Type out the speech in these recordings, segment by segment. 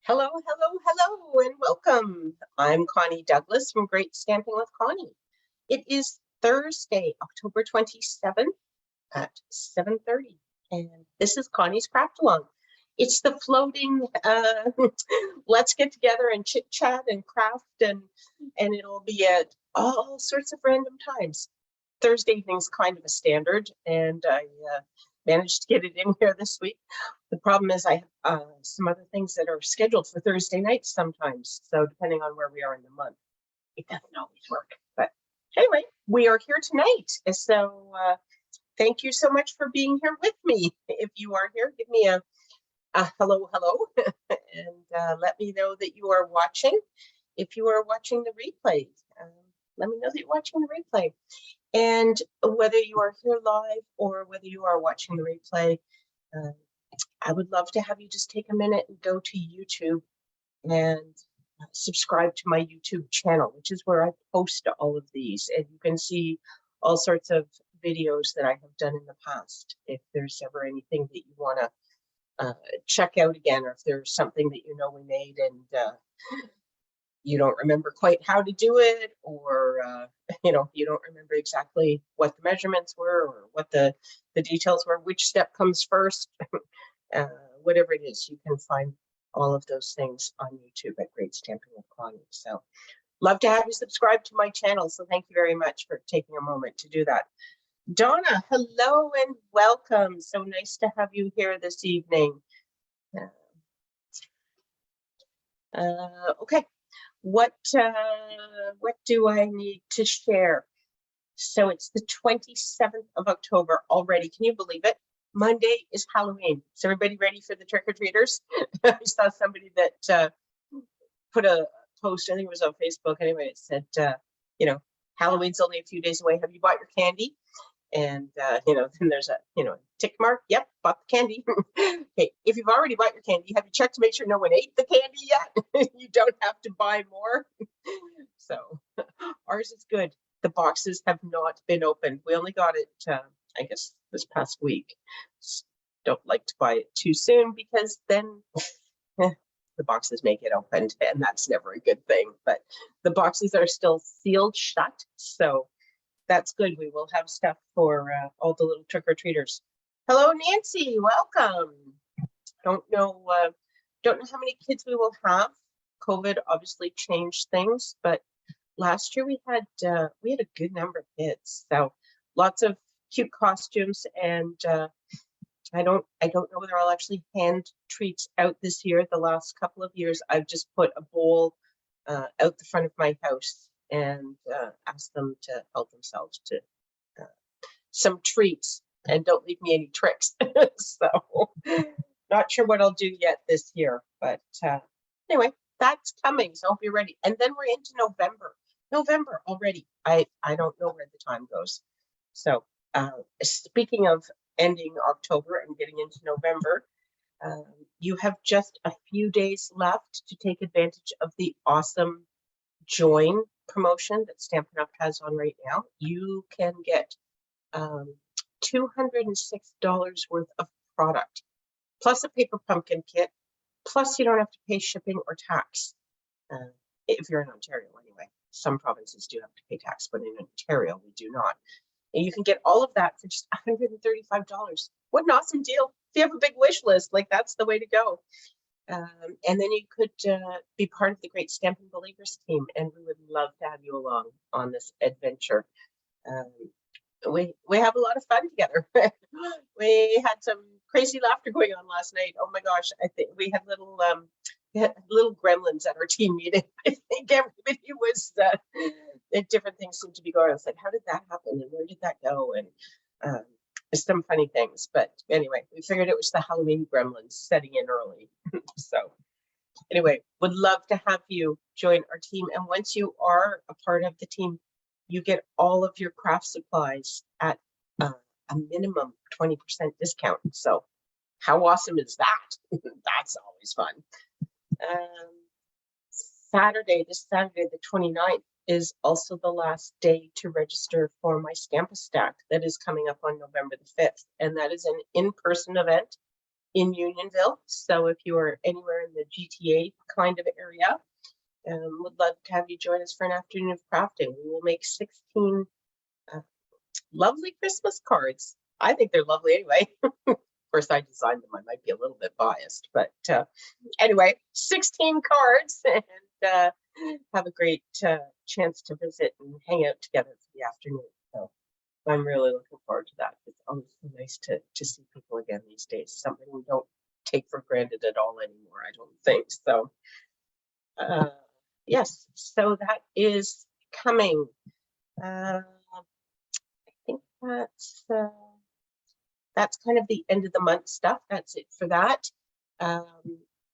Hello, hello, hello, and welcome. I'm Connie Douglas from Great Stamping with Connie. It is Thursday, October 27th at 7:30, and this is Connie's Craft Along. It's the floating, let's get together and chit chat and craft, and it'll be at all sorts of random times. Thursday evening's kind of a standard, and I managed to get it in here this week. The problem is I have some other things that are scheduled for Thursday nights sometimes. So depending on where we are in the month, it doesn't always work. But anyway, we are here tonight. So thank you so much for being here with me. If you are here, give me a hello, hello, and let me know that you are watching. If you are watching the replay, let me know that you're watching the replay. And whether you are here live or whether you are watching the replay, I would love to have you just take a minute and go to YouTube and subscribe to my YouTube channel, which is where I post all of these. And you can see all sorts of videos that I have done in the past. If there's ever anything that you want to check out again, or if there's something that you know we made and you don't remember quite how to do it, or you don't remember exactly what the measurements were or what the details were, which step comes first, whatever it is, you can find all of those things on YouTube at Great Stamping with Connie. So love to have you subscribe to my channel. So thank you very much for taking a moment to do that. Donna, hello and welcome. So nice to have you here this evening. Okay. What do I need to share? So it's the 27th of October already. Can you believe it? Monday is Halloween. Is everybody ready for the trick-or-treaters? I saw somebody that put a post, I think it was on Facebook anyway, it said, Halloween's only a few days away. Have you bought your candy? And, then there's a, tick mark. Yep, bought the candy. Okay, if you've already bought your candy, have you checked to make sure no one ate the candy yet? You don't have to buy more. So ours is good. The boxes have not been opened. We only got it, I guess, this past week. Don't like to buy it too soon because then the boxes may get opened, and that's never a good thing. But the boxes are still sealed shut, so that's good. We will have stuff for all the little trick-or-treaters. Hello, Nancy. Welcome. Don't know how many kids we will have. COVID obviously changed things, but last year we had a good number of kids. So lots of cute costumes, and I don't know whether I'll actually hand treats out this year. The last couple of years, I've just put a bowl out the front of my house and ask them to help themselves to some treats, and don't leave me any tricks. So not sure what I'll do yet this year, but anyway, that's coming, so I hope you're ready. And then we're into November already. I don't know where the time goes. So speaking of ending October and getting into November, you have just a few days left to take advantage of the awesome Join promotion that Stampin' Up! Has on right now. You can get $206 worth of product, plus a paper pumpkin kit, plus you don't have to pay shipping or tax. If you're in Ontario anyway. Some provinces do have to pay tax, but in Ontario, we do not. And you can get all of that for just $135. What an awesome deal. If you have a big wish list, like that's the way to go. And then you could be part of the Great Stampin' Believers team, and we would love to have you along on this adventure. We have a lot of fun together. We had some crazy laughter going on last night. Oh my gosh, I think we had little gremlins at our team meeting. I think everybody was different things seemed to be going on. It's like, how did that happen and where did that go? And some funny things, but anyway, we figured it was the Halloween gremlins setting in early. So anyway, would love to have you join our team. And once you are a part of the team, you get all of your craft supplies at a minimum 20% discount. So how awesome is that? That's always fun. This Saturday, the 29th, is also the last day to register for my Stamp-A-Stack that is coming up on November the 5th. And that is an in-person event. in Unionville. So if you are anywhere in the GTA kind of area, would love to have you join us for an afternoon of crafting. We will make 16 lovely Christmas cards. I think they're lovely anyway. Of course, I designed them. I might be a little bit biased, but anyway, 16 cards, and have a great chance to visit and hang out together for the afternoon. So I'm really looking forward to that. It's always so nice to see people again these days. Something we don't take for granted at all anymore, I don't think. So yes, so that is coming. I think that's kind of the end of the month stuff. That's it for that.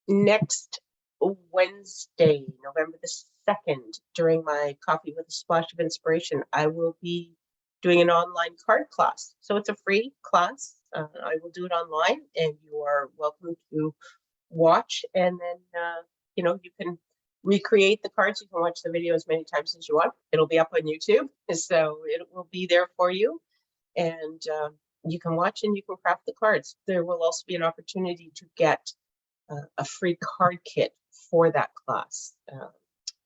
Next Wednesday, November the 2nd, during my Coffee with a Splash of Inspiration, I will be doing an online card class. So it's a free class. I will do it online, and you are welcome to watch. And then, you know, you can recreate the cards. You can watch the video as many times as you want. It'll be up on YouTube, so it will be there for you. And you can watch and you can craft the cards. There will also be an opportunity to get a free card kit for that class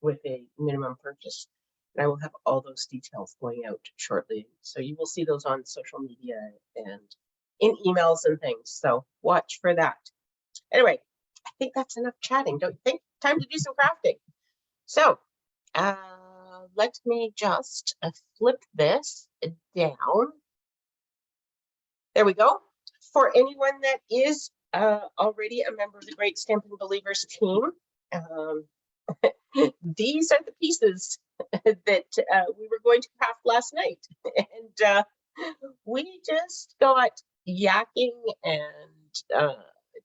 with a minimum purchase. And I will have all those details going out shortly. So you will see those on social media and in emails and things. So watch for that. Anyway, I think that's enough chatting, don't you think? Time to do some crafting. So let me just flip this down. There we go. For anyone that is already a member of the Great Stampin' Believers team, these are the pieces that we were going to craft last night. And we just got yakking and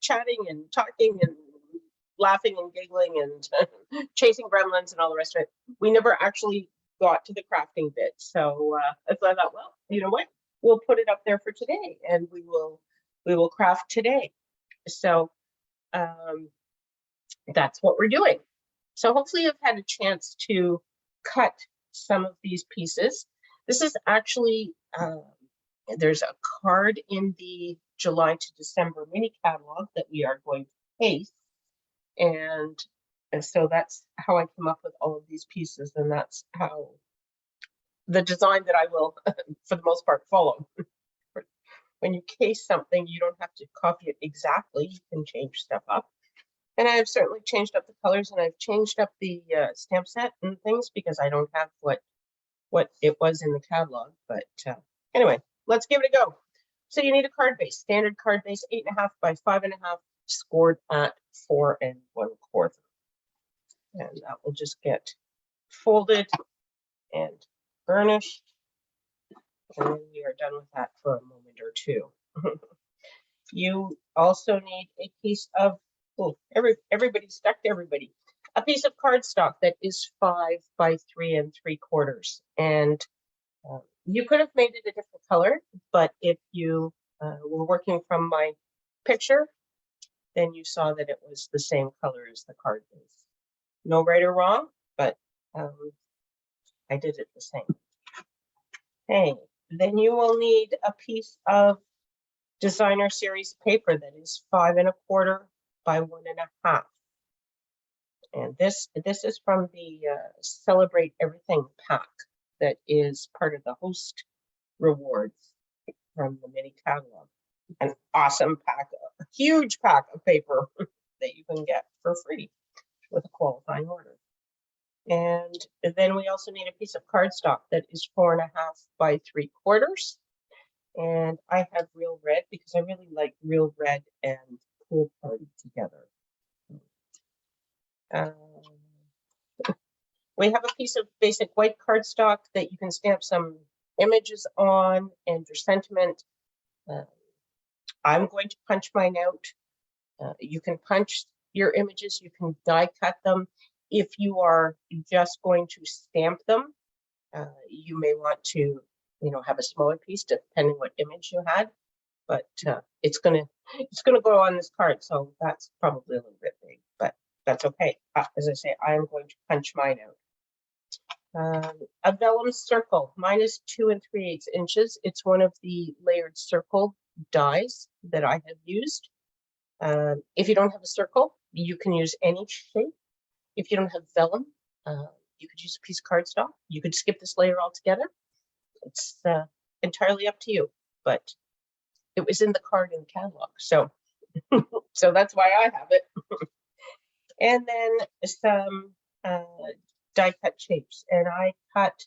chatting and talking and laughing and giggling and chasing gremlins and all the rest of it. We never actually got to the crafting bit. So I thought, well, you know what? We'll put it up there for today, and we will craft today. So that's what we're doing. So hopefully you've had a chance to cut some of these pieces. This is actually, there's a card in the July to December mini catalog that we are going to paste. And so that's how I come up with all of these pieces, and that's how the design that I will, for the most part, follow. When you case something, you don't have to copy it exactly. You can change stuff up. And I've certainly changed up the colors, and I've changed up the stamp set and things because I don't have what it was in the catalog. But anyway, let's give it a go. So you need a card base, standard card base, 8.5 by 5.5, scored at 4 1/4. And that will just get folded and burnished. And then we are done with that for a moment or two. You also need a piece of, everybody stuck to everybody, a piece of cardstock that is 5 by 3 3/4. And you could have made it a different color, but if you were working from my picture, then you saw that it was the same color as the card base. No right or wrong, but I did it the same. Okay, then you will need a piece of designer series paper that is 5 1/4 by 1.5. And this is from the Celebrate Everything pack that is part of the host rewards from the mini catalog. An awesome pack, a huge pack of paper that you can get for free with a qualifying order. And then we also need a piece of cardstock that is 4.5 by 3/4. And I have real red because I really like real red and Pool Party together. We have a piece of basic white cardstock that you can stamp some images on and your sentiment. I'm going to punch mine out. You can punch your images, you can die cut them. If you are just going to stamp them, you may want to, have a smaller piece depending what image you had. But it's gonna go on this card, so that's probably a little bit big, but that's okay. As I say, I am going to punch mine out. A vellum circle, mine is 2 3/8 inches. It's one of the layered circle dies that I have used. If you don't have a circle, you can use any shape. If you don't have vellum, you could use a piece of cardstock. You could skip this layer altogether. It's entirely up to you, but it was in the card in the catalog, so so that's why I have it. And then some die cut shapes, and I cut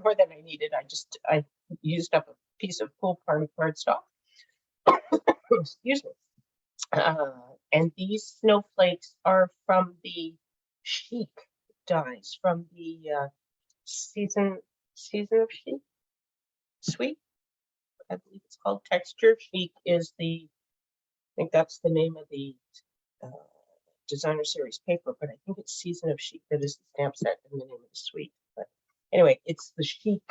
more than I needed. I used up a piece of full party cardstock. Excuse me. And these snowflakes are from the Chic dies from the season of Chic Sweet, I believe it's called. Texture Chic is I think that's the name of the designer series paper, but I think it's Season of Chic that is the stamp set and the name of the suite. But anyway, it's the Chic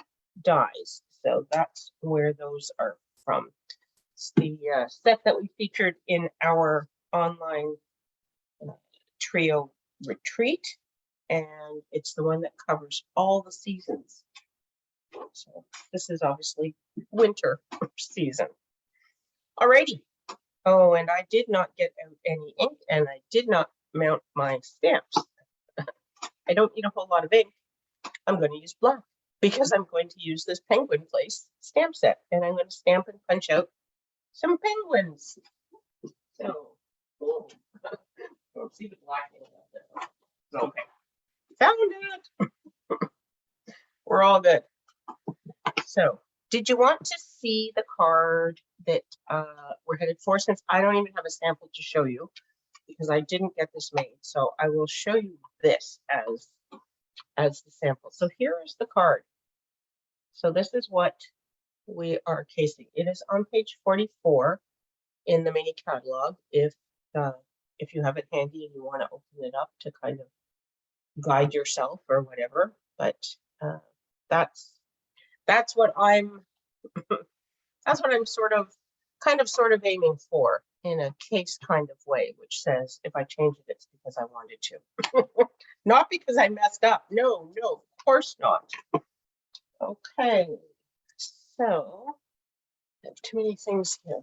dies, so that's where those are from. It's the set that we featured in our online trio retreat, and it's the one that covers all the seasons. So this is obviously winter season. Alrighty. Oh, and I did not get out any ink, and I did not mount my stamps. I don't need a whole lot of ink. I'm going to use black because I'm going to use this Penguin Place stamp set, and I'm going to stamp and punch out some penguins. So, oh, don't see the black ink out there. Okay, found it. We're all good. So, did you want to see the card that we're headed for? Since I don't even have a sample to show you because I didn't get this made, so I will show you this as the sample. So here is the card. So this is what we are casing. It is on page 44 in the mini catalog. If you have it handy and you want to open it up to kind of guide yourself or whatever, but that's what I'm sort of aiming for in a case kind of way, which says if I change it, it's because I wanted to. Not because I messed up. No, of course not. Okay, so I have too many things here.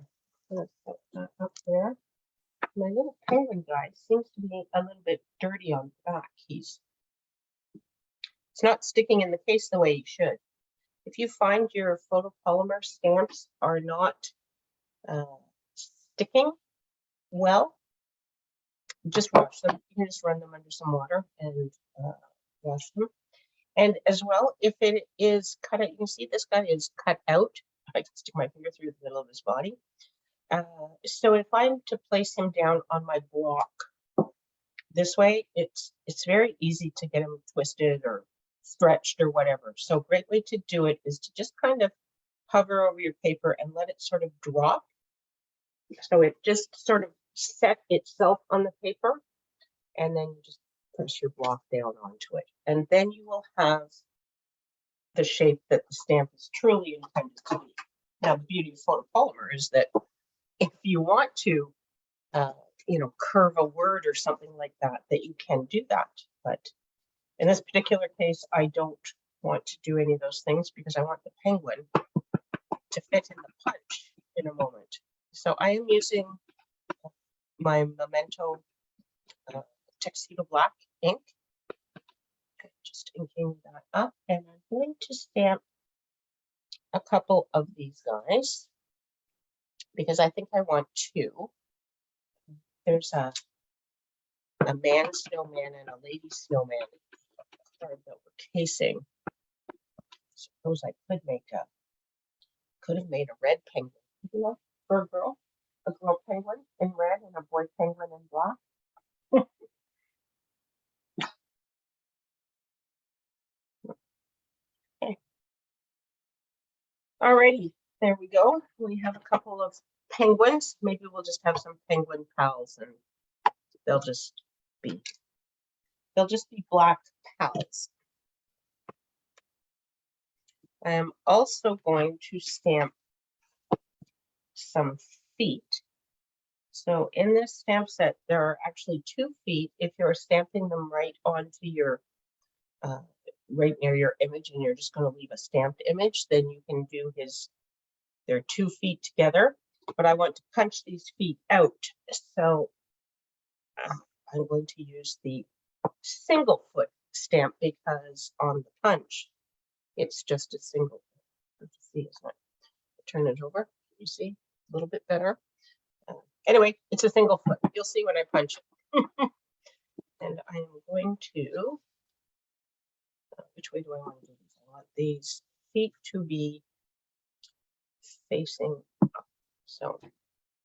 Let's put that up there. My little penguin guy seems to be a little bit dirty on the back. It's not sticking in the case the way you should. If you find your photopolymer stamps are not sticking well, just wash them. You can just run them under some water and wash them. And as well, if it is cut out, you can see this guy is cut out. I can stick my finger through the middle of his body. So if I'm to place him down on my block this way, it's very easy to get him twisted or stretched or whatever. So a great way to do it is to just kind of hover over your paper and let it sort of drop. So it just sort of set itself on the paper, and then you just press your block down onto it. And then you will have the shape that the stamp is truly intended to be. Now, the beauty of photopolymer is that if you want to, curve a word or something like that, that you can do that. But in this particular case, I don't want to do any of those things because I want the penguin to fit in the punch in a moment. So I am using my Memento Tuxedo Black ink. Just inking that up, and I'm going to stamp a couple of these guys because I think I want two. There's a man snowman and a lady snowman card that we're casing. Suppose I could have made a red penguin, for a girl penguin in red and a boy penguin in black. Okay. Alrighty, there we go. We have a couple of penguins. Maybe we'll just have some penguin pals, and they'll just be black pals. I am also going to stamp some feet. So in this stamp set, there are actually 2 feet. If you're stamping them right onto your, right near your image, and you're just going to leave a stamped image, then you can do there are 2 feet together. but I want to punch these feet out. So I'm going to use the single foot stamp because on the punch, it's just a single. Let's see, isn't it? Turn it over. You see a little bit better. Anyway, it's a single foot. You'll see when I punch it. And I am going to, which way do I want to do this? I want these feet to be facing up. So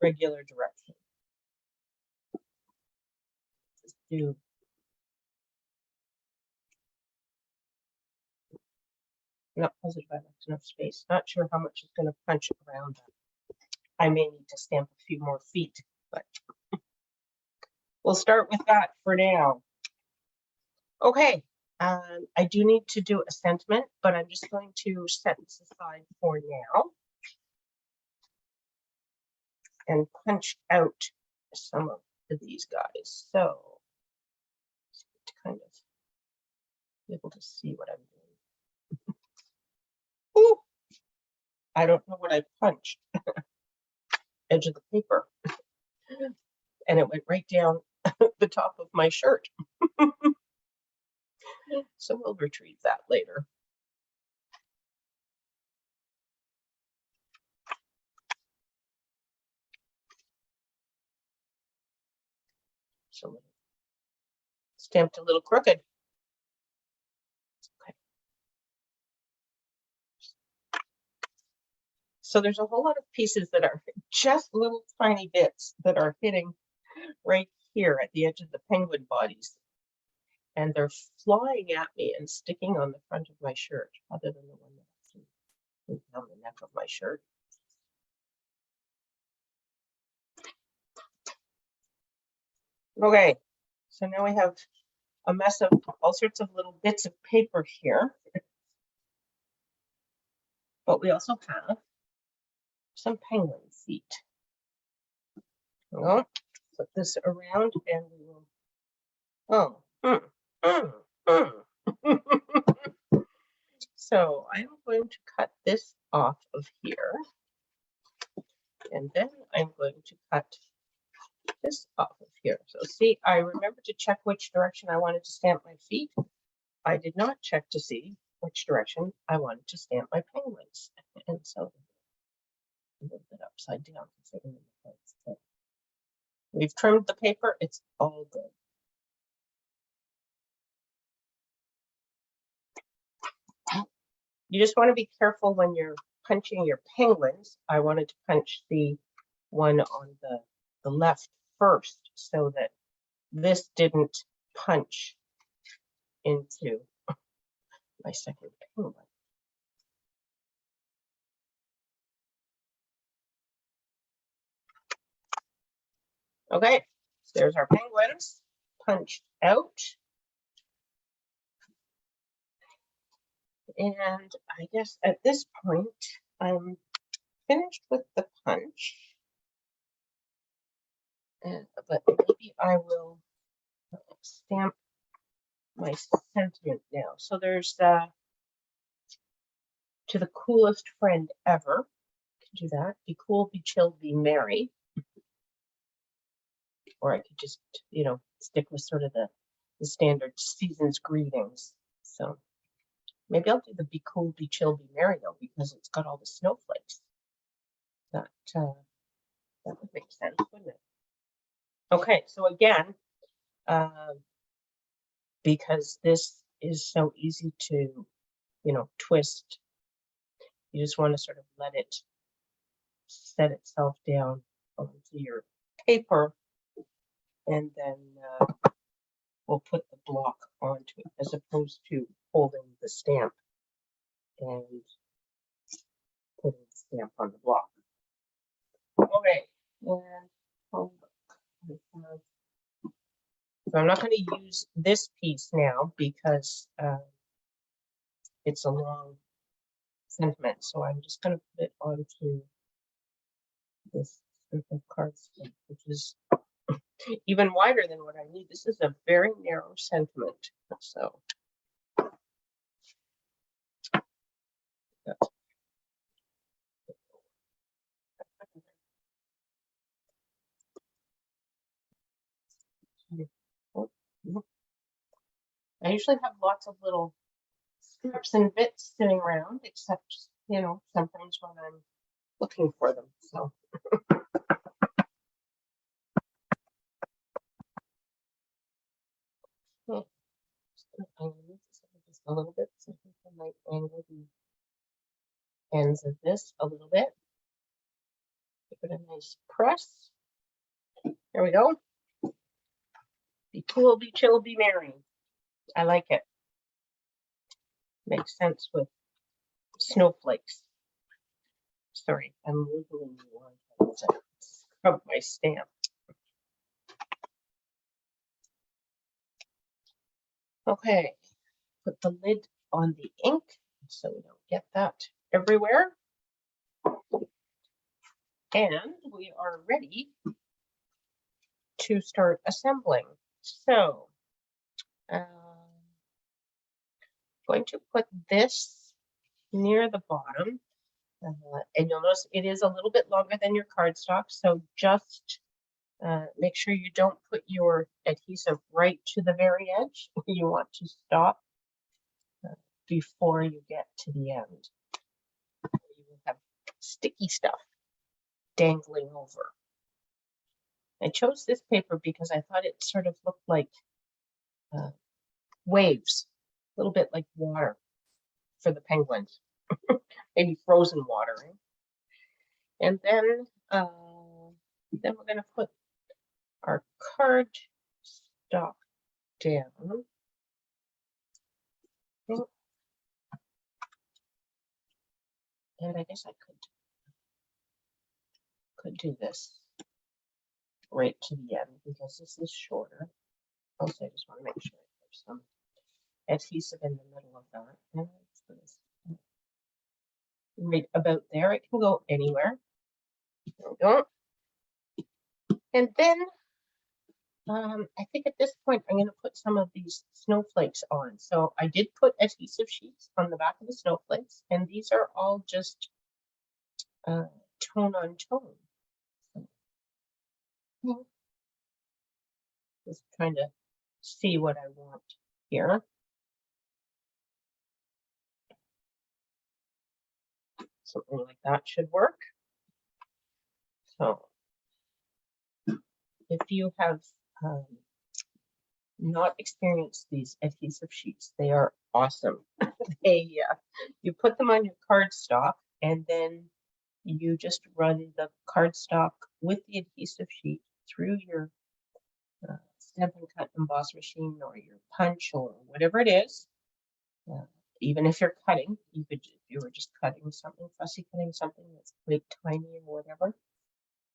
regular direction. Just do not positive. I left enough space. Not sure how much is going to punch around. I may need to stamp a few more feet, but we'll start with that for now. Okay, I do need to do a sentiment, but I'm just going to set this aside for now and punch out some of these guys. So to kind of be able to see what I'm doing. Ooh, I don't know what I punched. Edge of the paper. And it went right down the top of my shirt. So we'll retrieve that later. So stamped a little crooked. Okay. So there's a whole lot of pieces that are just little tiny bits that are hitting right here at the edge of the penguin bodies. And they're flying at me and sticking on the front of my shirt, other than the one that's down the neck of my shirt. Okay, so now we have a mess of all sorts of little bits of paper here. But we also have some penguin feet. We'll put this around and we will, So I'm going to cut this off of here. And then I'm going to cut this off of here. So see, I remember to check which direction I wanted to stamp my feet. I did not check to see which direction I wanted to stamp my penguins. And so a little bit upside down. So we've trimmed the paper. It's all good. You just want to be careful when you're punching your penguins. I wanted to punch the one on the left first so that this didn't punch into my second penguin. Okay, so there's our penguins punched out. And I guess at this point, I'm finished with the punch. But maybe I will stamp my sentiment now. So there's to the coolest friend ever. Can do that. Be cool, be chill, be merry. Or I could just, stick with sort of the standard season's greetings. So maybe I'll do the be cool, be chill, be merry though, because it's got all the snowflakes. That would make sense, wouldn't it? Okay, so again, because this is so easy to, twist, you just want to sort of let it set itself down onto your paper, and then we'll put the block onto it as opposed to holding the stamp and putting the stamp on the block. Okay, and so I'm not going to use this piece now because it's a long sentiment. So I'm just going to put it onto this strip of cardstock, which is even wider than what I need. This is a very narrow sentiment. So Oh, I usually have lots of little strips and bits sitting around, except, sometimes when I'm looking for them. So, I'm gonna move this over just a little bit. So I think I might angle the ends of this a little bit. Give it a nice press. There we go. Be cool, be chill, be merry. I like it. Makes sense with snowflakes. Sorry, I'm wiggling the line to scrub my stamp. Okay, put the lid on the ink so we don't get that everywhere. And we are ready to start assembling. So, going to put this near the bottom. And you'll notice it is a little bit longer than your cardstock, so just make sure you don't put your adhesive right to the very edge. You want to stop before you get to the end. You will have sticky stuff dangling over. I chose this paper because I thought it sort of looked like waves, a little bit like water for the penguins, maybe frozen water. Right? And then we're going to put our card stock down. And I guess I could do this right to the end because this is shorter. Also, I just want to make sure there's some adhesive in the middle of that. And right about there, it can go anywhere. There we go. And then I think at this point I'm going to put some of these snowflakes on. So I did put adhesive sheets on the back of the snowflakes, and these are all just tone on tone. So, just trying to see what I want here. Something like that should work. So if you have not experienced these adhesive sheets, they are awesome. You put them on your cardstock, and then you just run the cardstock with the adhesive sheet through your Stampin' Cut emboss machine or your punch or whatever it is. Even if you're cutting, if you were just cutting something, fussy cutting something that's quite tiny or whatever.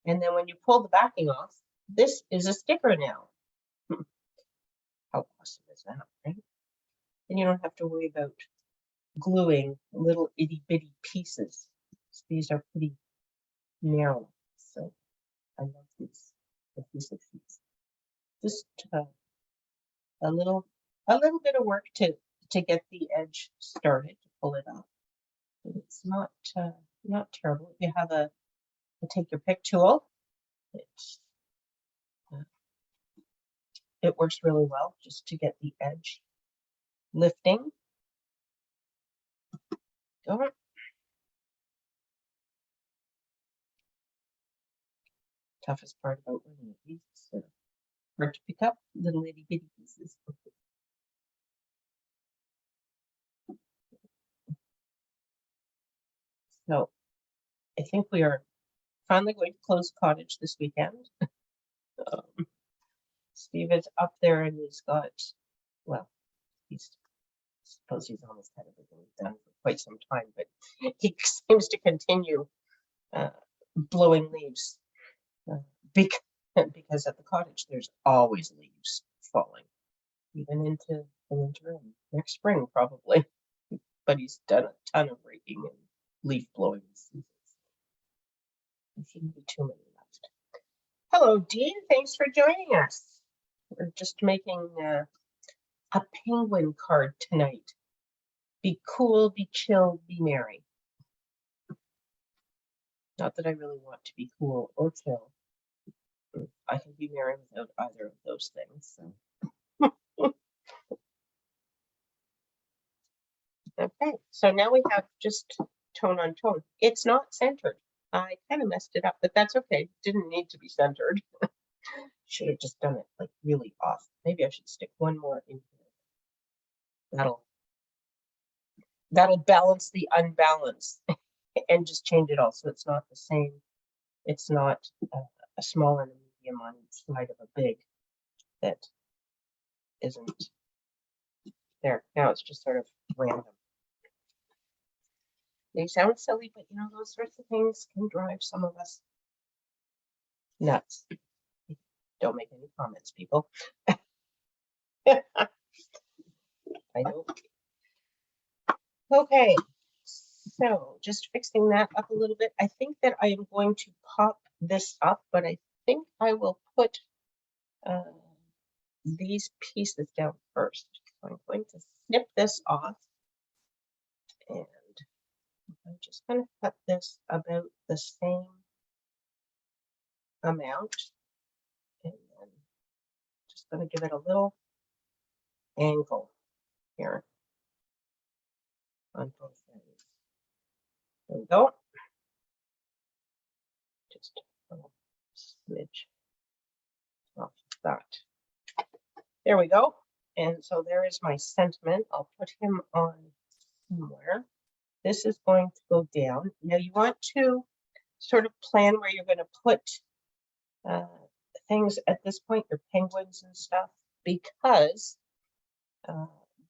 And then when you pull the backing off, this is a sticker now. How awesome is that, right? And you don't have to worry about gluing little itty bitty pieces. These are pretty narrow, so I love these adhesive sheets. Just a little bit of work to get the edge started, to pull it up. But it's not terrible. If you have a take your pick tool, it works really well just to get the edge lifting. Go. Toughest part about running these is hard to pick up little itty bitty pieces. So I think we are finally going to close cottage this weekend. Steve is up there and he's got, well, I suppose he's almost had everything done for quite some time, but he seems to continue blowing leaves because at the cottage there's always leaves falling, even into the winter and next spring probably. But he's done a ton of raking and leaf blowing this season. There shouldn't be too many left. Hello, Dean. Thanks for joining us. We're just making a penguin card tonight. Be cool, be chill, be merry. Not that I really want to be cool or chill. I can be merry without either of those things. So. Okay, so now we have just tone on tone. It's not centered. I kind of messed it up, but that's okay. Didn't need to be centered. Should have just done it like really off. Maybe I should stick one more in here. That'll balance the unbalance and just change it all so it's not the same. It's not a small and a medium on each side of a big that isn't there. Now it's just sort of random. They sound silly, but you know, those sorts of things can drive some of us nuts. Don't make any comments, people. I don't. Okay, so just fixing that up a little bit. I think that I am going to pop this up, but I think I will put these pieces down first. So I'm going to snip this off, and I'm just going to cut this about the same amount, and then just going to give it a little angle here on both ends. There we go. Just a little smidge off that. There we go. And so there is my sentiment. I'll put him on somewhere. This is going to go down. Now you want to sort of plan where you're going to put things at this point, your penguins and stuff, because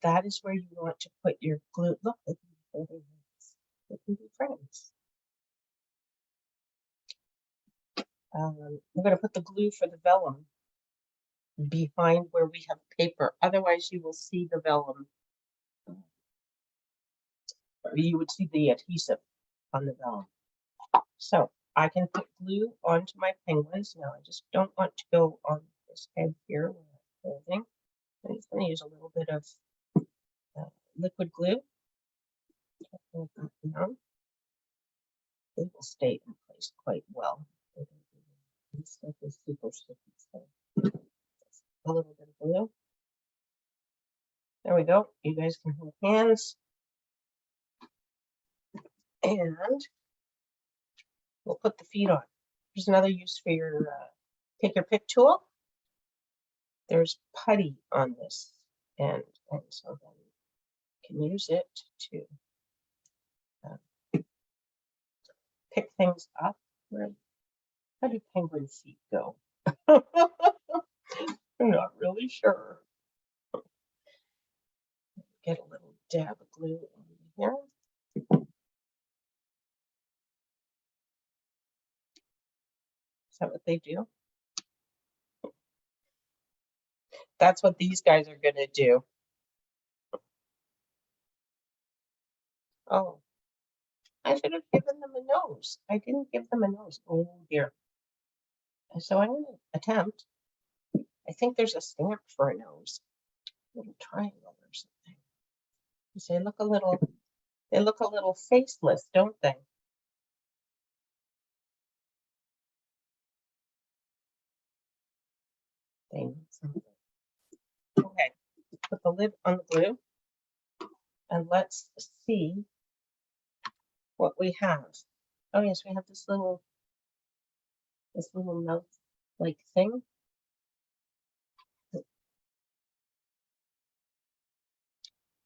that is where you want to put your glue. Look, they can be friends. I'm going to put the glue for the vellum behind where we have paper. Otherwise, you will see the vellum. Or you would see the adhesive on the vellum. So I can put glue onto my penguins. Now I just don't want to go on this head here where I'm holding. I'm just going to use a little bit of liquid glue. It will stay in place quite well. This stuff is super sticky. So a little bit of glue. There we go. You guys can hold hands. And we'll put the feet on. Here's another use for your take your pick tool. There's putty on this end, and so then you can use it to pick things up. How do penguin feet go? I'm not really sure. Get a little dab of glue on here. Is that what they do? That's what these guys are going to do. Oh, I should have given them a nose. I didn't give them a nose. Oh dear. So I'm going to attempt. I think there's a stamp for a nose. A little triangle or something. They look a little faceless, don't they? They need something. Okay, put the lid on the glue, and let's see what we have. Oh yes, we have this little mouth-like thing.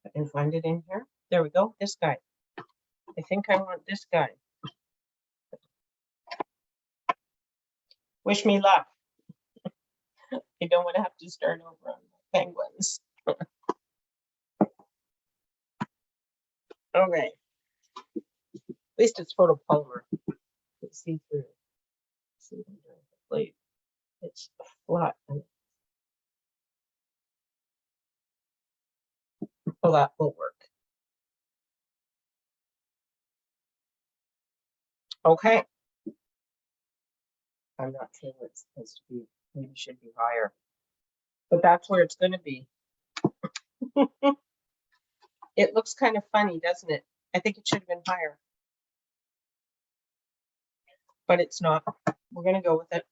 I can find it in here. There we go. This guy. I think I want this guy. Wish me luck. I don't want to have to start over on the penguins. Okay. At least it's photopolymer. It's see through. See under the plate. It's flat. Well, that will work. Okay. I'm not sure what it's supposed to be. Maybe it should be higher. But that's where it's going to be. It looks kind of funny, doesn't it? I think it should have been higher. But it's not. We're going to go with it.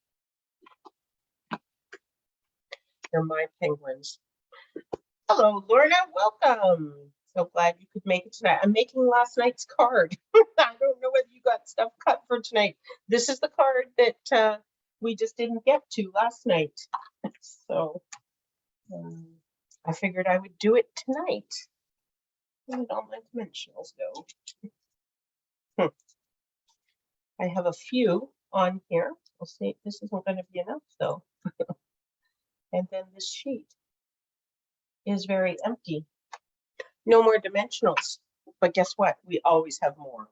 They're my penguins. Hello, Lorna. Welcome. So glad you could make it tonight. I'm making last night's card. I don't know whether you got stuff cut for tonight. This is the card that we just didn't get to last night. So I figured I would do it tonight. Where did all my dimensionals go? I have a few on here. We'll see. This isn't going to be enough though. And then this sheet is very empty. No more dimensionals. But guess what? We always have more.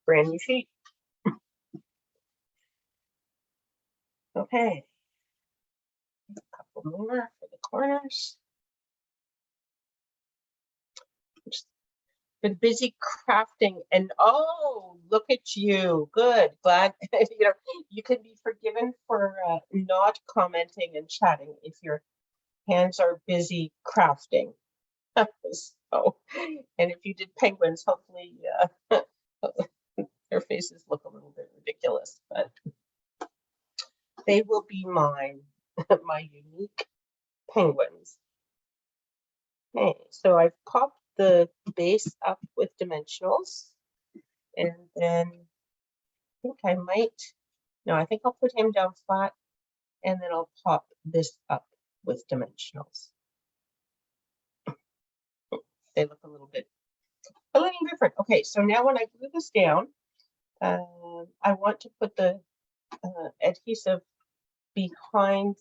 Brand new sheet. Okay. A couple more for the corners. Just been busy crafting, and oh, look at you. Good. Glad you can be forgiven for not commenting and chatting if your hands are busy crafting. So, and if you did penguins, hopefully their faces look a little bit ridiculous, but they will be mine, my unique penguins. Okay, so I've popped the base up with dimensionals, and then I think I might, no, I think I'll put him down flat, and then I'll pop this up with dimensionals. They look a little different. Okay, so now when I glue this down, I want to put the adhesive behind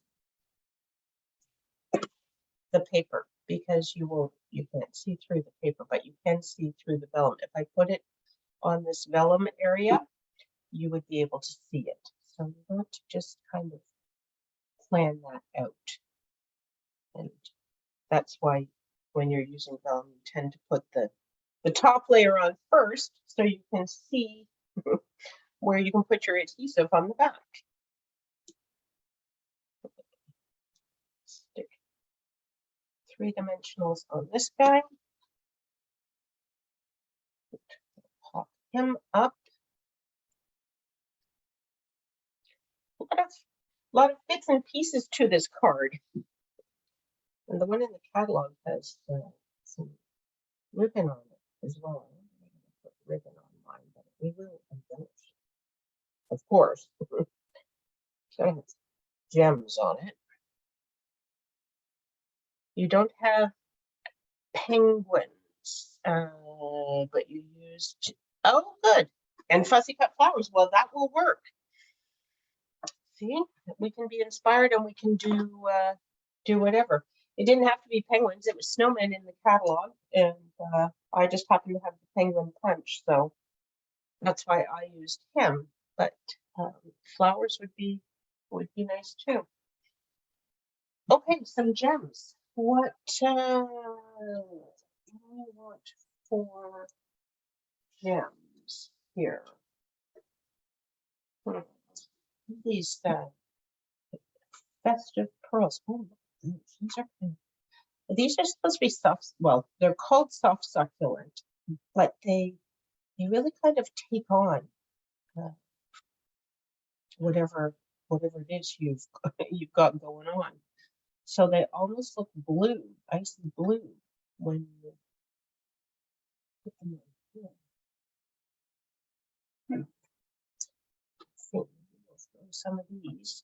the paper because you can't see through the paper, but you can see through the vellum. If I put it on this vellum area, you would be able to see it. So you want to just kind of plan that out. And that's why when you're using vellum, you tend to put the top layer on first so you can see where you can put your adhesive on the back. Stick 3 dimensionals on this guy. Pop him up. A lot of bits and pieces to this card. And the one in the catalog has some ribbon on it as well. I'm going to put ribbon on mine, but we will embellish it, of course. So it has gems on it. You don't have penguins, but you used, oh, good. And fussy cut flowers. Well, that will work. See, we can be inspired and we can do whatever. It didn't have to be penguins. It was snowmen in the catalog, and I just happened to have the penguin punch, so that's why I used him. But flowers would be nice too. Okay, some gems. What do we want for gems here? These festive pearls. Oh, these are supposed to be soft. Well, they're called soft succulent, but they really kind of take on whatever it is you've got going on. So they almost look blue, icy blue, when you put them in here. So let's throw some of these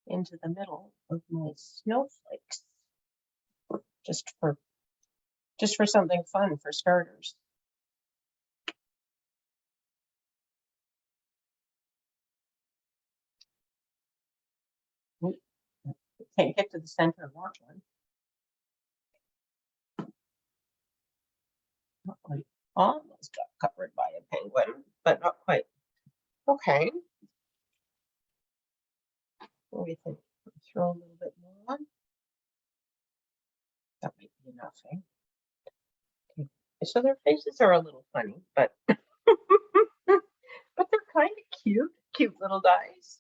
into the middle of my snowflakes, just for something fun for starters. Can't get to the center of that one. Almost got covered by a penguin, but not quite. Okay. What do you think? Throw a little bit more on. That might be enough, eh? Okay. So their faces are a little funny, but but they're kind of cute little guys.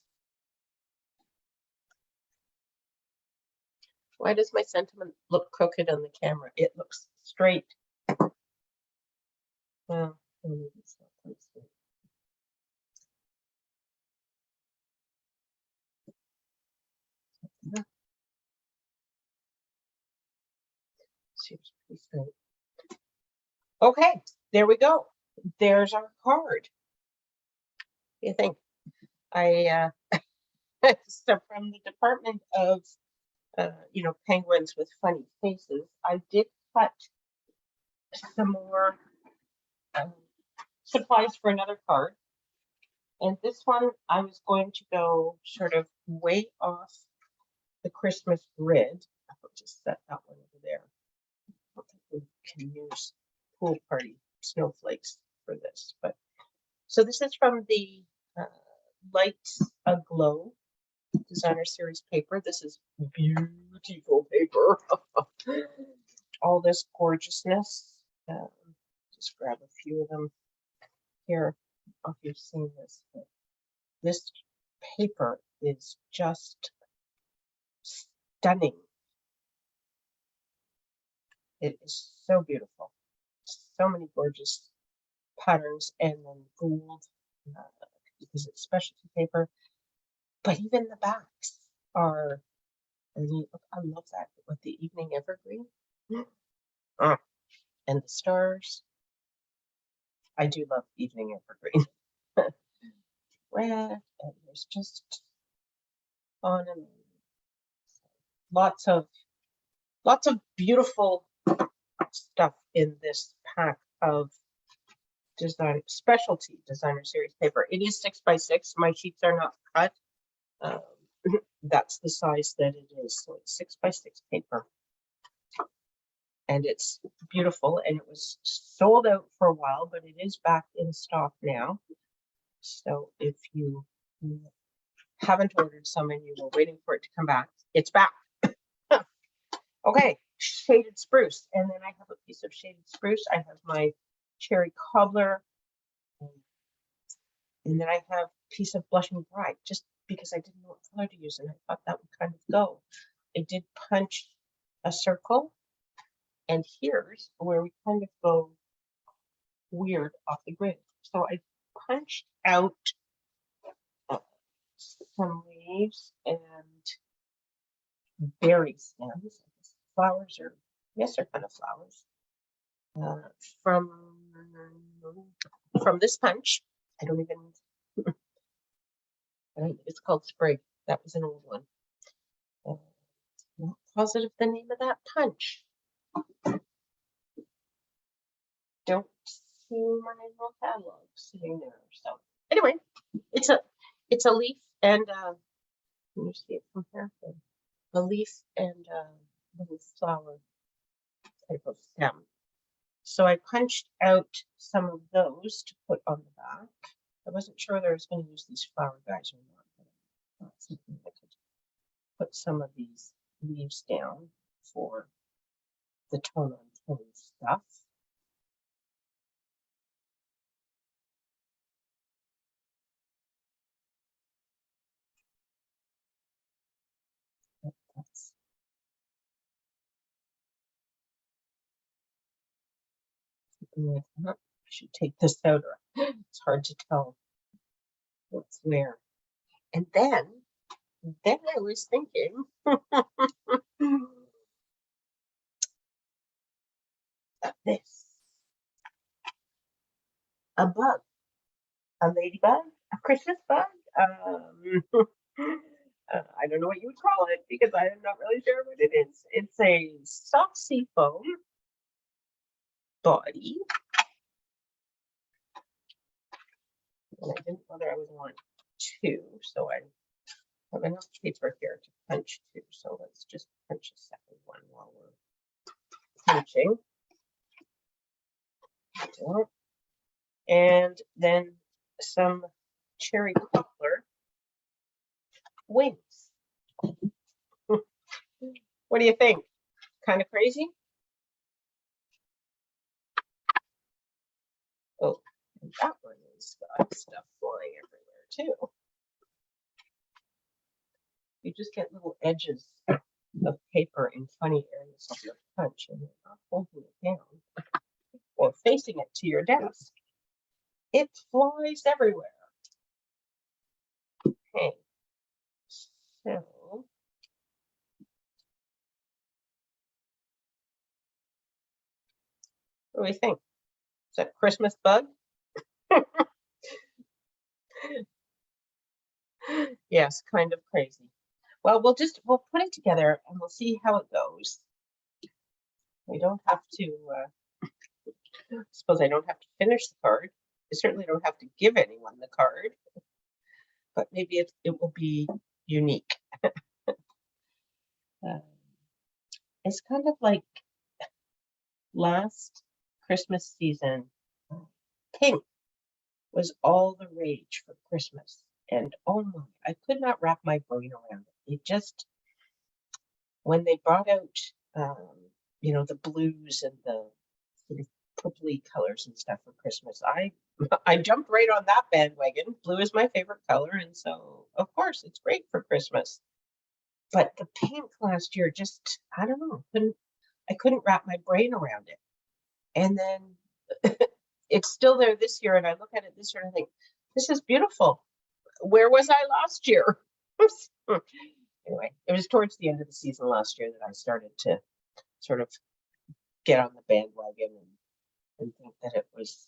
Why does my sentiment look crooked on the camera? It looks straight. Well, maybe it's not quite straight. He's great. Okay, there we go. There's our card. What do you think? I so from the Department of penguins with funny faces, I did cut some more supplies for another card. And this one, I was going to go sort of way off the Christmas grid. I'll just set that one over there. I don't think we can use pool party snowflakes for this, but so this is from the Light Aglow Designer Series paper. This is beautiful paper. All this gorgeousness. Just grab a few of them here. I don't know if you've seen this, but this paper is just stunning. It is so beautiful. So many gorgeous patterns, and then gold because it's specialty paper. But even the backs are, I love that with the evening evergreen. And the stars. I do love evening evergreen. Red, and there's just on and on. Lots of beautiful stuff in this pack of specialty designer series paper. It is 6 by 6. My sheets are not cut. That's the size that it is. So it's 6 by 6 paper. And it's beautiful, and it was sold out for a while, but it is back in stock now. So if you haven't ordered some and you were waiting for it to come back, it's back. Okay, shaded spruce. And then I have a piece of shaded spruce. I have my cherry cobbler. And then I have a piece of blushing bride, just because I didn't know what color to use, and I thought that would kind of go. I did punch a circle. And here's where we kind of go weird off the grid. So I punched out some leaves and berry stems. Flowers are, yes, they're kind of flowers. From this punch. I don't think it's called Sprig. That was an old one. Not positive the name of that punch. Don't see my little catalog sitting there. So anyway, it's a leaf and let me see it from here. A leaf and a little flower type of stem. So I punched out some of those to put on the back. I wasn't sure whether I was going to use these flower guys or not, but I thought something I could put some of these leaves down for the tone on tone stuff. I should take this out, or it's hard to tell what's where. And then I was thinking of this. A bug, a ladybug, a Christmas bug. I don't know what you would call it because I'm not really sure what it is. It's a soft sea foam body. And I didn't know whether I would want two, so I have enough paper here to punch two. So let's just punch a second one while we're punching. And then some cherry poplar wings. What do you think? Kind of crazy? Oh, and that one has got stuff flying everywhere too. You just get little edges of paper in funny areas of your punch, and you're not holding it down or facing it to your desk. It flies everywhere. Okay, so What do we think? Is that Christmas bug? Yes, kind of crazy. Well, we'll put it together and we'll see how it goes. We don't have to, suppose I don't have to finish the card. I certainly don't have to give anyone the card, but maybe it will be unique. It's kind of like last Christmas season, pink was all the rage for Christmas. And oh my, I could not wrap my brain around it. It just, when they brought out, the blues and the sort of purpley colors and stuff for Christmas, I jumped right on that bandwagon. Blue is my favorite color, and so of course it's great for Christmas. But the pink last year just, I don't know, I couldn't wrap my brain around it. And then it's still there this year, and I look at it this year and I think, this is beautiful. Where was I last year? Anyway, it was towards the end of the season last year that I started to sort of get on the bandwagon and think that it was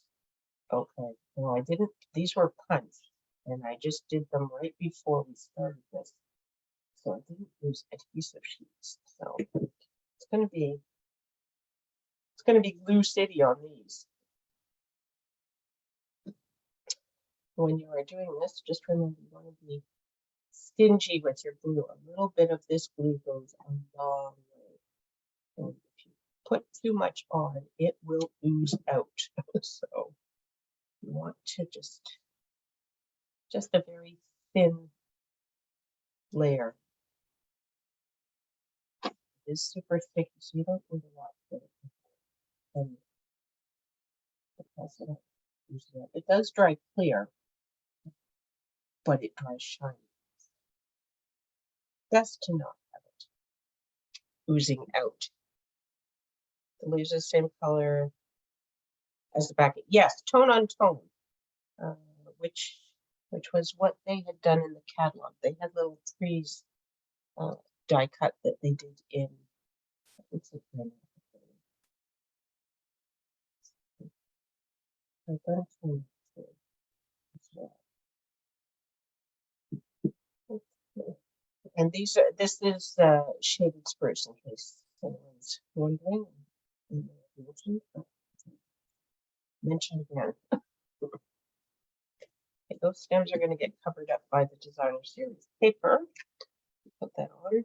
okay. No, I didn't. These were punts, and I just did them right before we started this. So I didn't use adhesive sheets. So it's gonna be Glue City on these. When you are doing this, just remember you want to be stingy with your glue. A little bit of this glue goes a long way. And if you put too much on, it will ooze out. So you want to just a very thin layer. It is super sticky, so you don't need a lot of it. And it does dry clear, but it dries shiny. Best to not have it oozing out. The leaves are the same color as the back. Yes, tone on tone, which was what they had done in the catalog. They had little trees die cut that they did in. And this is shaded spruce, in case anyone's wondering. Mention again. Okay, those stems are going to get covered up by the designer series paper. Put that on.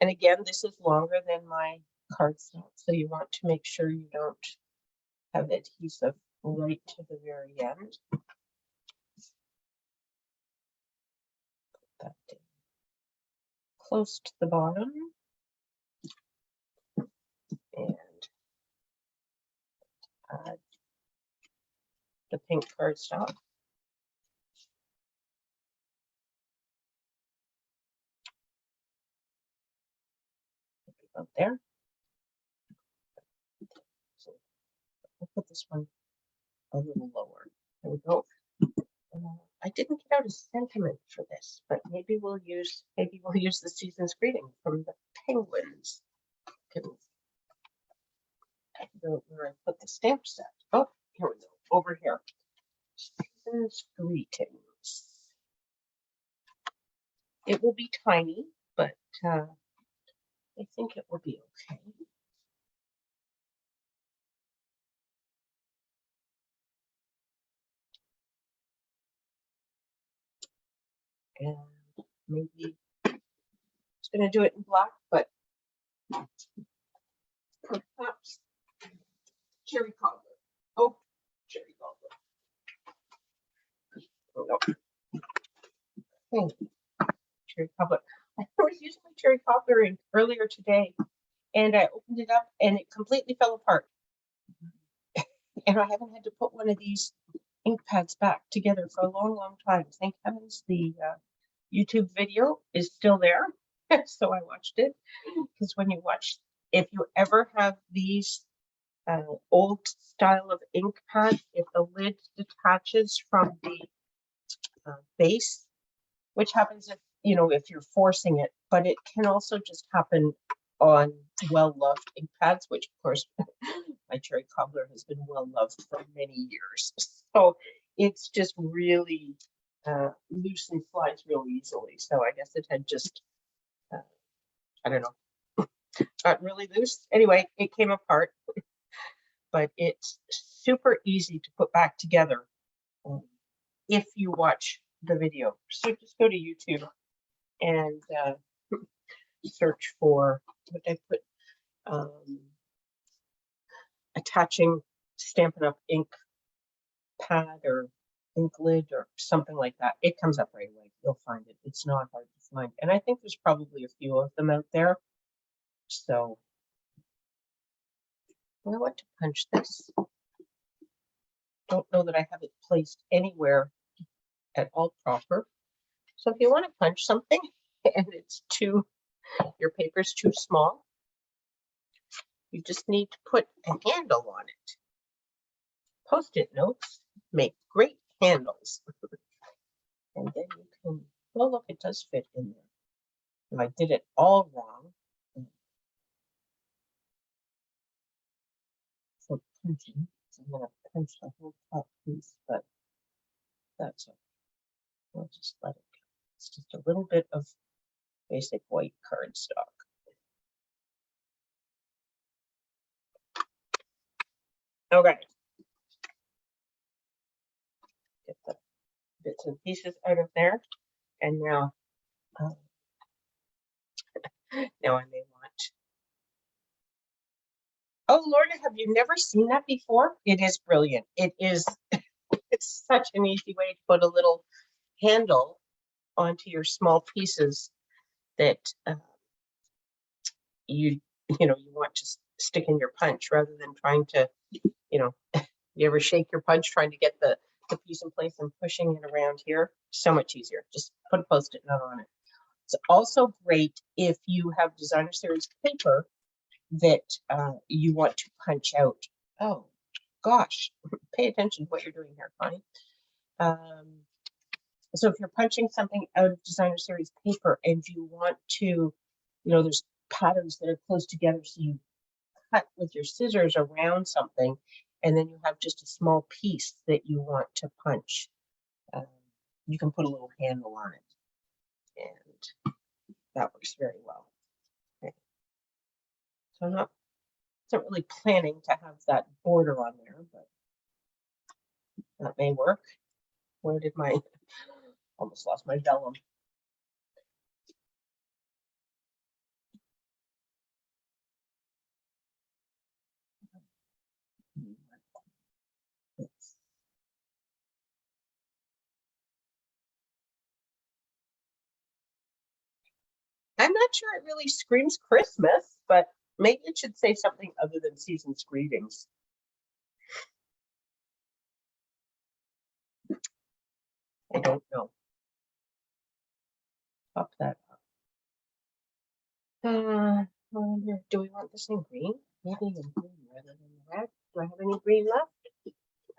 And again, this is longer than my cardstock, so you want to make sure you don't have adhesive right to the very end. Put that down close to the bottom. And add the pink cardstock. Up there. So I'll put this one a little lower. There we go. I didn't get out a sentiment for this, but maybe we'll use the season's greeting from the penguins. Where I put the stamp set. Oh, here we go. Over here. Season's greetings. It will be tiny, but I think it will be okay. And maybe it's going to do it in black, but perhaps cherry cobbler. Oh, cherry cobbler. Oh, no. Okay. Cherry cobbler. I was using my cherry cobbler ink earlier today, and I opened it up and it completely fell apart. And I haven't had to put one of these ink pads back together for a long, long time. Thank heavens the YouTube video is still there. So I watched it, because when you watch, if you ever have these old style of ink pad, if the lid detaches from the base, which happens you know, if you're forcing it, but it can also just happen on well-loved ink pads, which of course my cherry cobbler has been well-loved for many years. So it's just really loose and slides real easily. So I guess it had just, I don't know, got really loose. Anyway, it came apart, but it's super easy to put back together if you watch the video. So just go to YouTube and search for what I put, attaching Stampin' Up! Ink pad or ink lid or something like that. It comes up right away. You'll find it. It's not hard to find. And I think there's probably a few of them out there. So I want to punch this. Don't know that I have it placed anywhere at all proper. So if you want to punch something and it's your paper's too small, you just need to put a handle on it. Post-it notes make great handles. And then you can, well, look, it does fit in there. If I did it all wrong, for punching, so I'm going to punch the whole top piece, but that's okay. We'll just let it go. It's just a little bit of basic white cardstock. Okay. Get the bits and pieces out of there. And now, now I may want. Oh, Lorna, have you never seen that before? It is brilliant. It is, it's such an easy way to put a little handle onto your small pieces that you want to stick in your punch rather than trying to, you ever shake your punch trying to get the piece in place and pushing it around here? So much easier. Just put a Post-it note on it. It's also great if you have designer series paper that you want to punch out. Oh gosh, pay attention to what you're doing here, Connie. So if you're punching something out of designer series paper and you want to, there's patterns that are close together, so you cut with your scissors around something and then you have just a small piece that you want to punch. You can put a little handle on it and that works very well. Okay. So I'm not really planning to have that border on there, but that may work. Where did my, almost lost my vellum. I'm not sure it really screams Christmas, but maybe it should say something other than season's greetings. I don't know. Pop that up. Do we want this in green? Maybe in green rather than red. Do I have any green left?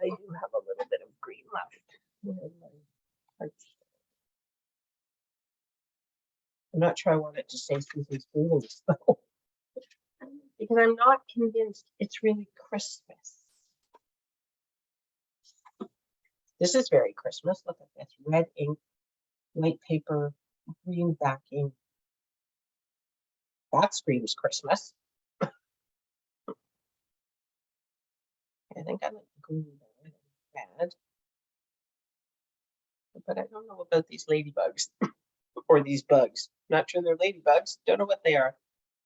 I do have a little bit of green left. I'm not sure I want it to say season's greetings though, because I'm not convinced it's really Christmas. This is very Christmas. Look at this. Red ink, white paper, green backing. That screams Christmas. I think I like the green better than red. But I don't know about these ladybugs or these bugs. Not sure they're ladybugs. Don't know what they are.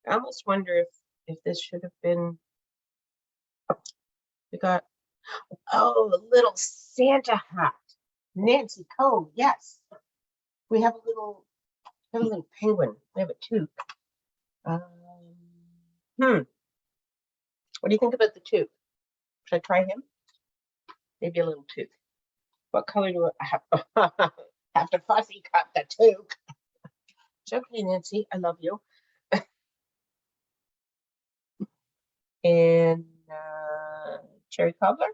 I almost wonder if this should have been. We got, oh, a little Santa hat. Nancy Coe, yes. We have a little penguin. We have a toque. What do you think about the toque? Should I try him? Maybe a little toque. What color do I have? Have to fussy cut the toque. It's okay, Nancy. I love you. And cherry cobbler?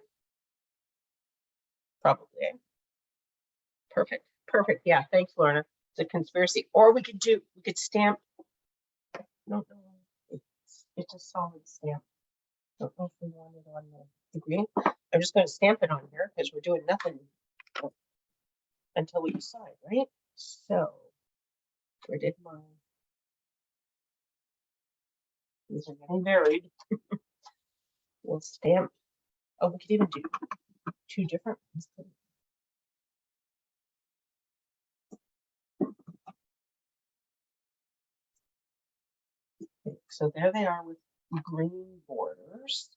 Probably. Perfect. Perfect. Yeah. Thanks, Lorna. It's a conspiracy. Or we could stamp. No, it's a solid stamp. Don't know if we want it on the green. I'm just going to stamp it on here because we're doing nothing until we decide, right? So, where did my... These are getting buried. We'll stamp. Oh, we could even do 2 different ones. Okay, so there they are with green borders.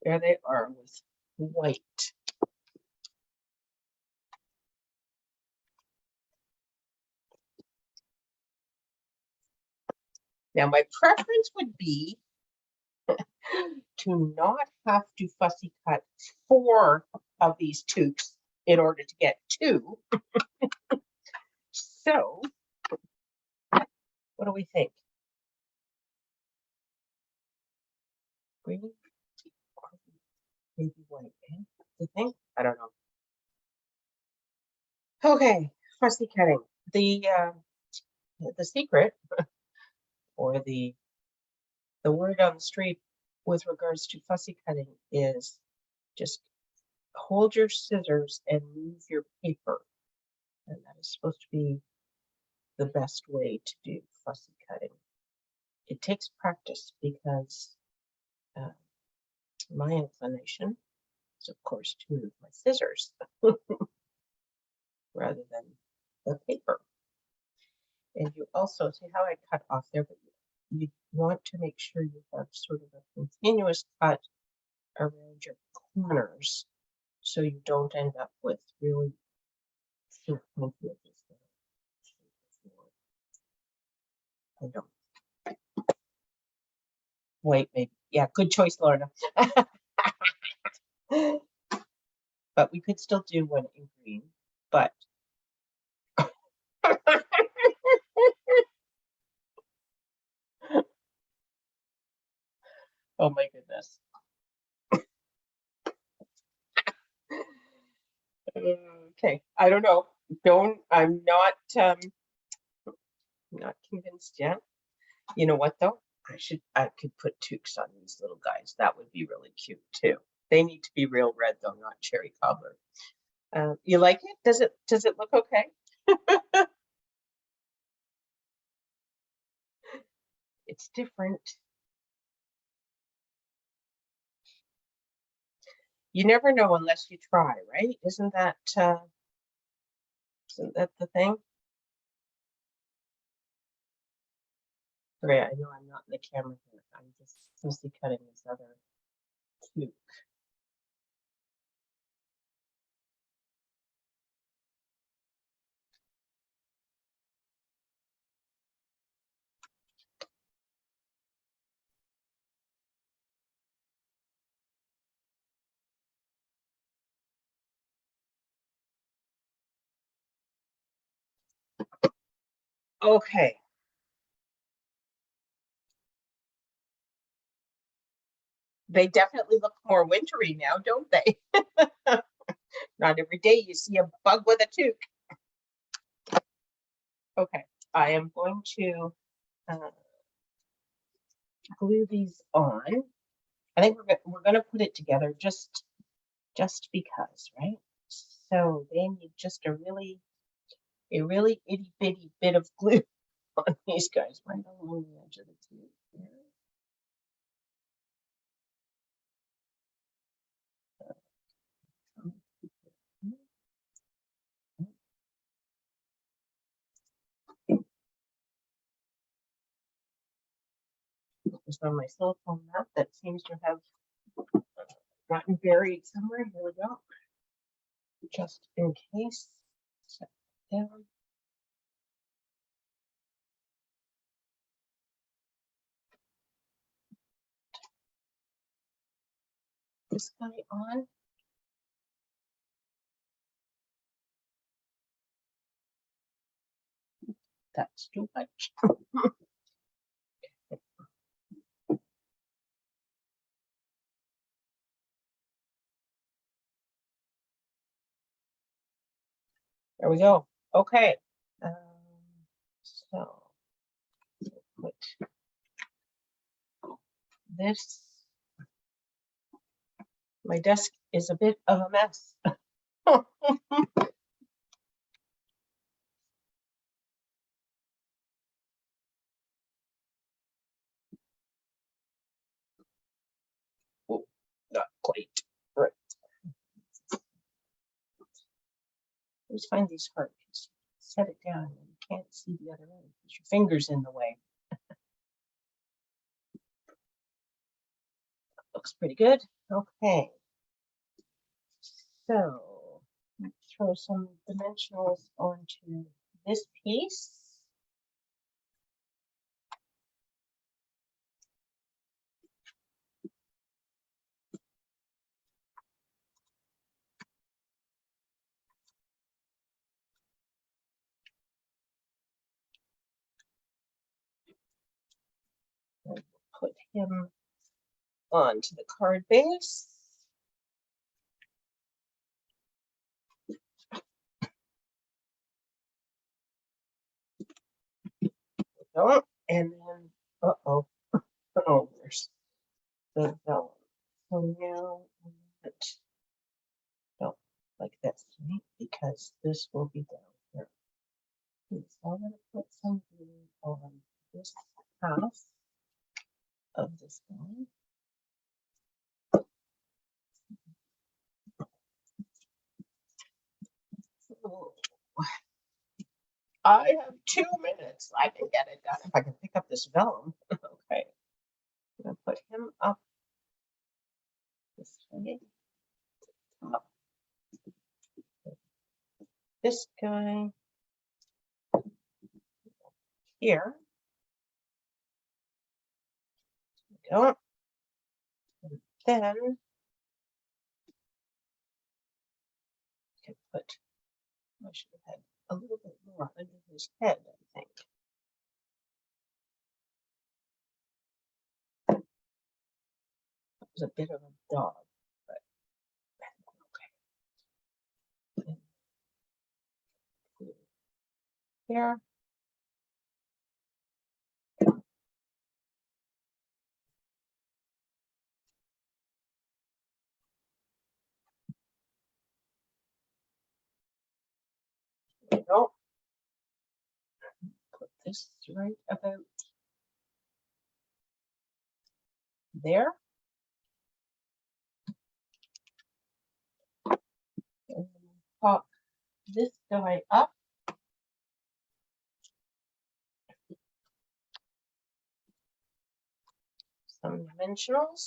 There they are with white. Now, my preference would be to not have to fussy cut 4 of these toques in order to get 2. So, what do we think? Green? Maybe white, eh? You think? I don't know. Okay, fussy cutting. The secret, or the word on the street with regards to fussy cutting is just hold your scissors and move your paper. And that is supposed to be the best way to do fussy cutting. It takes practice because my inclination is, of course, to move my scissors rather than the paper. And you also see how I cut off there, but you want to make sure you have sort of a continuous cut around your corners so you don't end up with really short pointy edges there. I don't. White, maybe. Yeah, good choice, Lorna. But we could still do one in green, but oh my goodness. Okay, I don't know. I'm not convinced yet. You know what though? I could put toques on these little guys. That would be really cute too. They need to be real red though, not cherry cobbler. You like it? Does it look okay? It's different. You never know unless you try, right? Isn't that the thing? Okay, I know I'm not in the camera here. I'm just mostly cutting this other toque. Okay. They definitely look more wintry now, don't they? Not every day you see a bug with a toque. Okay, I am going to glue these on. I think we're going to put it together just because, right? So they need just a really itty bitty bit of glue on these guys right along the edge of the tube here. Just on my silicone mat that seems to have gotten buried somewhere. Here we go. Just in case. Set down. This guy on. That's too much. There we go. Okay. So put this. My desk is a bit of a mess. Oh, not quite right. I always find these hard because you set it down and you can't see the other end because your finger's in the way. Looks pretty good. Okay. So let's throw some dimensionals onto this piece. And put him onto the card base. Oh, and then, uh-oh, oh, there's the vellum. So now, no, like this, right? Because this will be down here. Okay, so I'm going to put some glue on this half of this one. Oh, I have 2 minutes. I can get it done if I can pick up this vellum. Okay, I'm going to put him up this way. Up. This guy here. There we go. And then I can put, I should have had a little bit more under his head, I think. That was a bit of a dog, but okay. Here. There we go. Put this right about there. And then pop this guy up. Some dimensionals.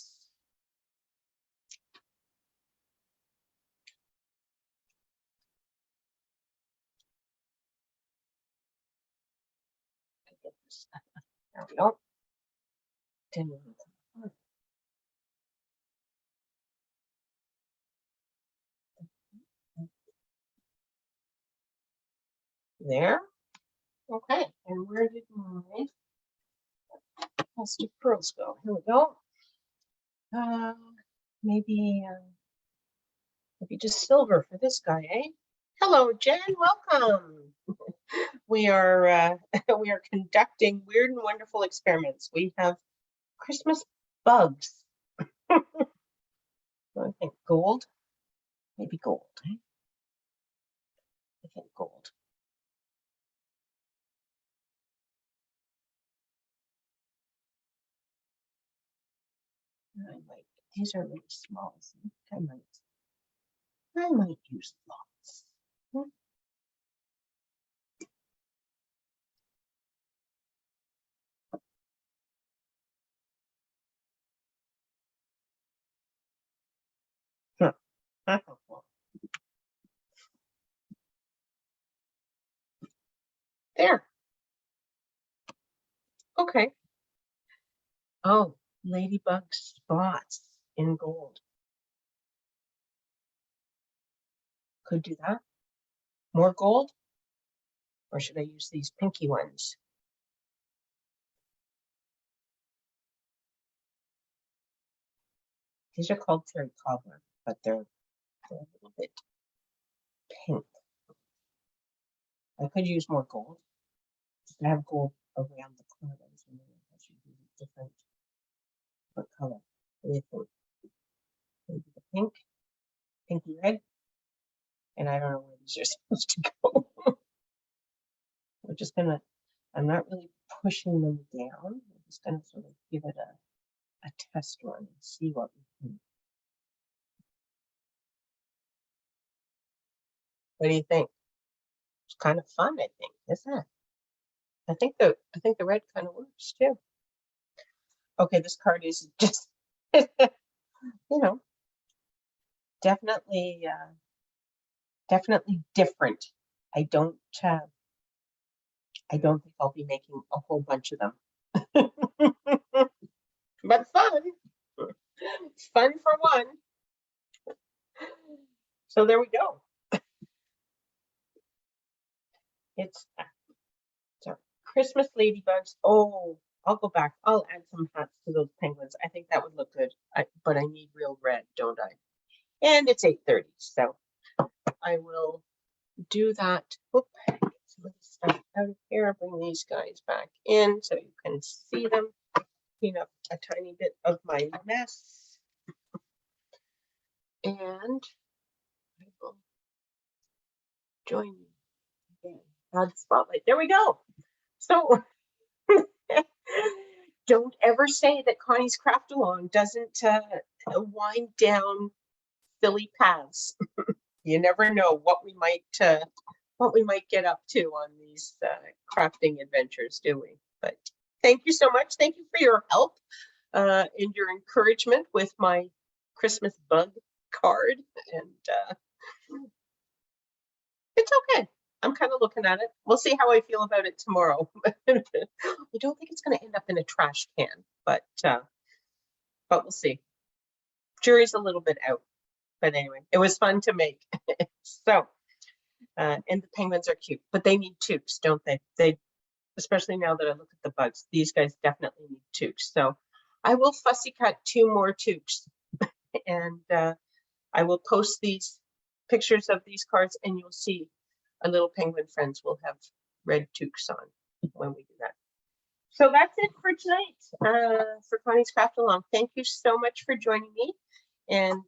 Get this. There we go. There. Okay. And where did my plastic pearls go? Here we go. Maybe maybe just silver for this guy, eh? Hello, Jen. Welcome. We are we are conducting weird and wonderful experiments. We have Christmas bugs. I think gold. Maybe gold. Eh? I think gold. I might. These are really small. So I might use lots. There. Okay. Oh, ladybug spots in gold. Could do that. More gold? Or should I use these pinky ones? These are called fairy cobbler, but they're a little bit pink. I could use more gold. Just to have gold around the card. I was wondering if I should use a different color. What do you think? Maybe the pink, pinky red. And I don't know where these are supposed to go. We're just gonna, I'm not really pushing them down. I'm just gonna sort of give it a test run and see what we can. What do you think? It's kind of fun, I think, isn't it? I think the red kind of works too. Okay, this card is just, you know, definitely different. I don't think I'll be making a whole bunch of them. But fun. Fun for one. So there we go. It's Christmas Ladybugs. Oh, I'll go back. I'll add some hats to those penguins. I think that would look good. But I need real red, don't I? And it's 8:30, so I will do that. Oop, get some of this stuff out of here. Bring these guys back in so you can see them. Clean up a tiny bit of my mess. And I will join you again. Add spotlight. There we go. So don't ever say that Connie's Craft Along doesn't wind down silly paths. You never know what we might get up to on these crafting adventures, do we? But thank you so much. Thank you for your help and your encouragement with my Christmas bug card. And it's okay. I'm kind of looking at it. We'll see how I feel about it tomorrow. I don't think it's going to end up in a trash can, but we'll see. Jury's a little bit out. But anyway, it was fun to make. So, and the penguins are cute, but they need toques, don't they? They, especially now that I look at the bugs, these guys definitely need toques. So I will fussy cut 2 more toques and I will post these pictures of these cards and you'll see our little penguin friends will have red toques on when we do that. So that's it for tonight for Connie's Craft Along. Thank you so much for joining me. And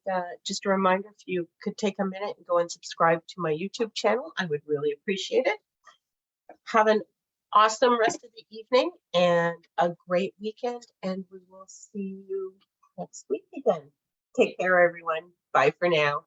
just a reminder, if you could take a minute and go and subscribe to my YouTube channel, I would really appreciate it. Have an awesome rest of the evening and a great weekend. And we will see you next week again. Take care, everyone. Bye for now.